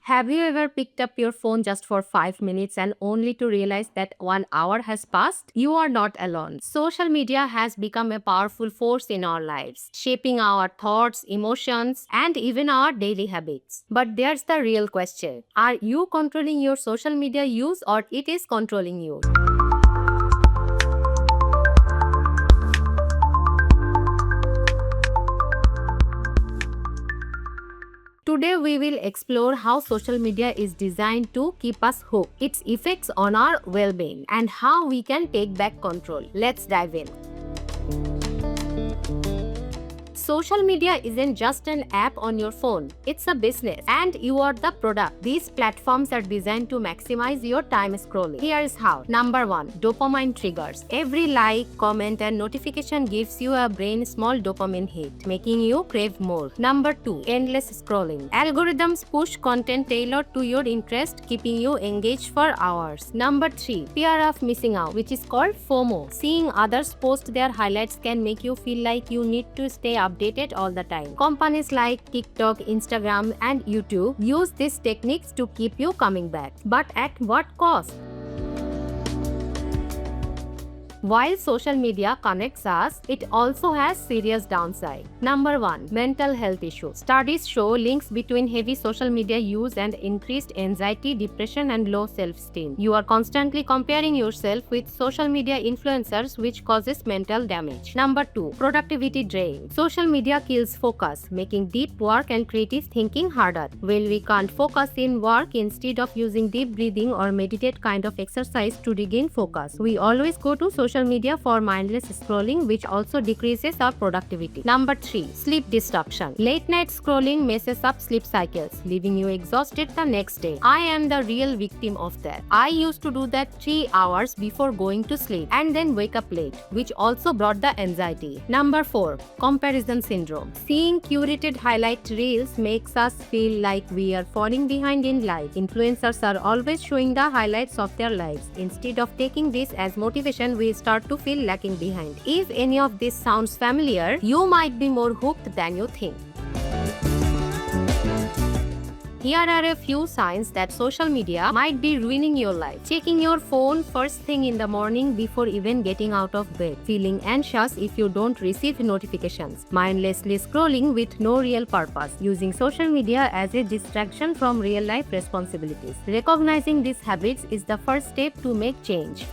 Have you ever picked up your phone just for 5 minutes and only to realize that 1 hour has passed? You are not alone. Social media has become a powerful force in our lives, shaping our thoughts, emotions, and even our daily habits. But there's the real question. Are you controlling your social media use or it is controlling you? Today we will explore how social media is designed to keep us hooked, its effects on our well-being, and how we can take back control. Let's dive in. Social media isn't just an app on your phone, it's a business and you are the product. These platforms are designed to maximize your time scrolling. Here is how. Number 1. Dopamine triggers. Every like, comment and notification gives you a brain small dopamine hit, making you crave more. Number 2. Endless scrolling. Algorithms push content tailored to your interest, keeping you engaged for hours. Number 3. Fear of missing out, which is called FOMO. Seeing others post their highlights can make you feel like you need to stay updated all the time. Companies like TikTok, Instagram, and YouTube use these techniques to keep you coming back. But at what cost? While social media connects us, it also has serious downside. Number 1. Mental health issues. Studies show links between heavy social media use and increased anxiety, depression, and low self-esteem. You are constantly comparing yourself with social media influencers, which causes mental damage. Number 2. Productivity drain. Social media kills focus, making deep work and creative thinking harder. When we can't focus in work, instead of using deep breathing or meditate kind of exercise to regain focus, we always go to social media for mindless scrolling, which also decreases our productivity. Number 3. Sleep disruption. Late night scrolling messes up sleep cycles, leaving you exhausted the next day. I am the real victim of that. I used to do that 3 hours before going to sleep and then wake up late, which also brought the anxiety. Number 4. Comparison syndrome. Seeing curated highlight reels makes us feel like we are falling behind in life. Influencers are always showing the highlights of their lives. Instead of taking this as motivation, we start to feel lacking behind. If any of this sounds familiar, you might be more hooked than you think. Here are a few signs that social media might be ruining your life. Checking your phone first thing in the morning before even getting out of bed. Feeling anxious if you don't receive notifications. Mindlessly scrolling with no real purpose. Using social media as a distraction from real life responsibilities. Recognizing these habits is the first step to make change.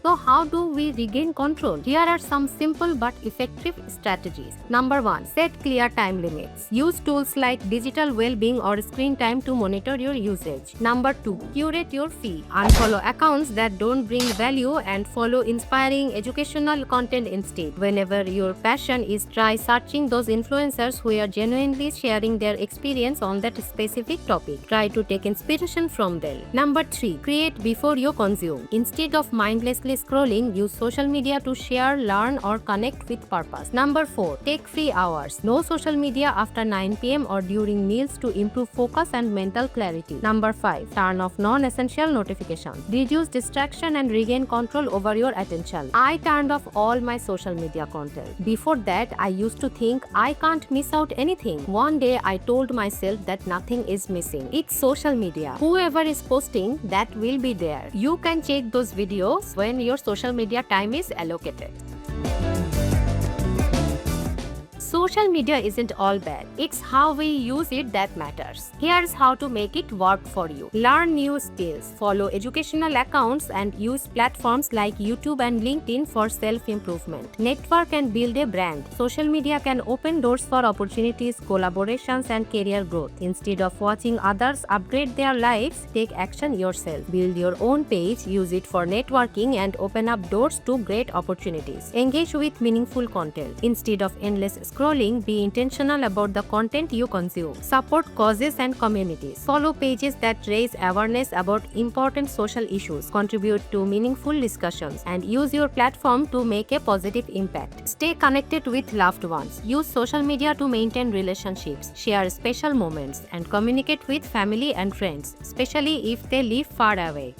So how do we regain control? Here are some simple but effective strategies. Number 1. Set clear time limits. Use tools like digital well-being or screen time to monitor your usage. Number 2. Curate your feed. Unfollow accounts that don't bring value and follow inspiring educational content instead. Whenever your passion is, try searching those influencers who are genuinely sharing their experience on that specific topic. Try to take inspiration from them. Number 3. Create before you consume. Instead of mindlessly scrolling, use social media to share, learn, or connect with purpose. Number 4. Take free hours. No social media after 9 p.m. or during meals to improve focus and mental clarity. Number 5. Turn off non-essential notifications. Reduce distraction and regain control over your attention. I turned off all my social media content. Before that, I used to think I can't miss out anything. One day, I told myself that nothing is missing. It's social media. Whoever is posting, that will be there. You can check those videos when your social media time is allocated. Social media isn't all bad. It's how we use it that matters. Here's how to make it work for you. Learn new skills. Follow educational accounts and use platforms like YouTube and LinkedIn for self-improvement. Network and build a brand. Social media can open doors for opportunities, collaborations, and career growth. Instead of watching others upgrade their lives, take action yourself. Build your own page, use it for networking, and open up doors to great opportunities. Engage with meaningful content. Instead of endless scrolling, be intentional about the content you consume. Support causes and communities. Follow pages that raise awareness about important social issues. Contribute to meaningful discussions and use your platform to make a positive impact. Stay connected with loved ones. Use social media to maintain relationships, share special moments, and communicate with family and friends, especially if they live far away.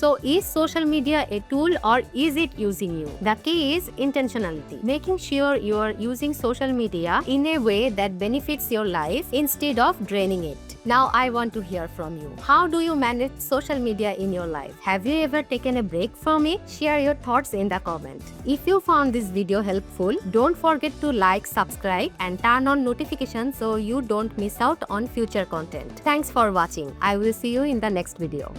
So is social media a tool or is it using you? The key is intentionality. Making sure you are using social media in a way that benefits your life instead of draining it. Now I want to hear from you. How do you manage social media in your life? Have you ever taken a break from it? Share your thoughts in the comment. If you found this video helpful, don't forget to like, subscribe and turn on notifications so you don't miss out on future content. Thanks for watching. I will see you in the next video.